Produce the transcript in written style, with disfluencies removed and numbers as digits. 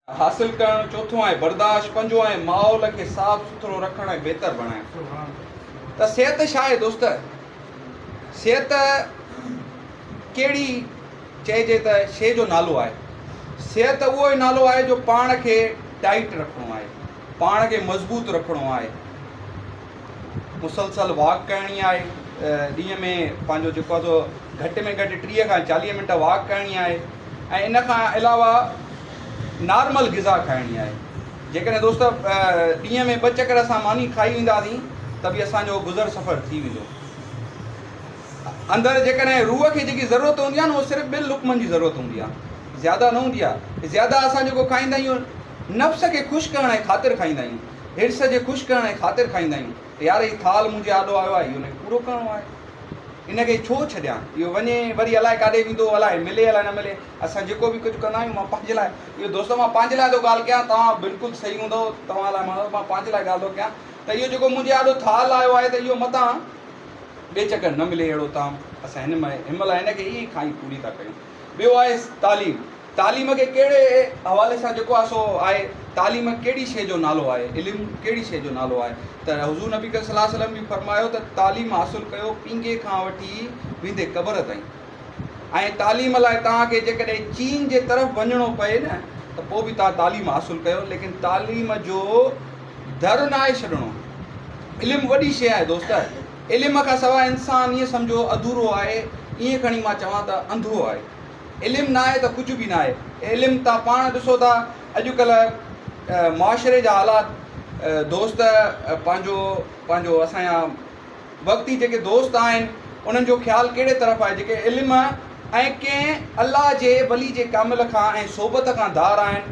हासिल करणु, चौथों आहे बर्दाश्त, पंजो आहे माहौल खे साफ़ सुथरो रखणु ऐं बहितर बणाइणु। त सिहत छा आहे दोस्त? सिहत कहिड़ी चइजे त शइ जो नालो आहे? सिहत उहो ई नालो आहे जो पाण खे टाइट रखिणो आहे, पाण खे मज़बूत रखिणो आहे। मुसलसल वॉक करणी आहे, ॾींहं में पंहिंजो जेको आहे सो घटि में घटि 30 खां 40 मिंट वॉक करणी आहे ऐं इन खां अलावा नॉर्मल ग़िज़ा खाइणी आहे। जेकॾहिं दोस्त ॾींहं में 2 चकर असां मानी खाई वेंदासीं त बि असांजो गुज़र सफ़र थी वेंदो। अंदरि जेकॾहिं रूह खे जेकी ज़रूरत हूंदी आहे न, उहो सिर्फ़ु 2 लुक़्मनि जी ज़रूरत हूंदी आहे, ज़्यादा न हूंदी आहे। ज़्यादा असां जेको खाईंदा आहियूं नफ़्स खे ख़ुशि करण जे ख़ातिर खाईंदा आहियूं, हिर्स जे ख़ुशि करण जे ख़ातिर खाईंदा आहियूं। यार ही थाल मुंहिंजे आॾो आयो आहे, इहो हुनखे पूरो करिणो आहे, इनखे छो छॾियां? इहो वञे वरी अलाए काॾे वेंदो, अलाए मिले अलाए न मिले। असां जेको बि कुझु कंदा आहियूं, मां पंहिंजे लाइ, इहो दोस्त मां पंहिंजे लाइ थो ॻाल्हि कयां, तव्हां बिल्कुलु सही हूंदो, तव्हां लाइ मां पंहिंजे लाइ ॻाल्हि थो कयां त इहो जेको मुंहिंजे आॾो थाल आयो आहे त इहो मतां 2 चकर न मिले अहिड़ो ताम असां हिन महिल हिनखे ई खाई पूरी था कयूं। ॿियो आहे तालीम। तालीम खे कहिड़े हवाले सां जेको आहे सो आहे, तालीम कहिड़ी शइ जो नालो आहे, इल्मु कहिड़ी शइ जो नालो आहे? त हुज़ूर नबी सल्लल्लाहु अलैहि वसल्लम बि फरमायो त तालीम हासिलु कयो पींगे खां वठी वेंदे क़बर ताईं। ऐं तालीम लाइ तव्हांखे जेकॾहिं चीन जे तरफ़ वञिणो पए न त पोइ बि तव्हां तालीम हासिलु कयो, लेकिन तालीम जो दर न आहे छॾिणो। इल्मु वॾी शइ आहे दोस्त। इल्म खां सवाइ इंसानु ईअं सम्झो अधूरो आहे, ईअं खणी मां चवां त अंधो आहे। इल्मु न आहे त कुझु बि न आहे। इल्मु तव्हां पाण ॾिसो था, अॼुकल्ह मुआशिरे जा हालात, दोस्त पंहिंजो असांजा वक़्ती जेके दोस्त आहिनि उन्हनि जो ख़्यालु कहिड़े तरफ़ आहे? जेके इल्मु ऐं कंहिं अलाह जे वली जे कामिल खां ऐं सोबत खां धार आहिनि,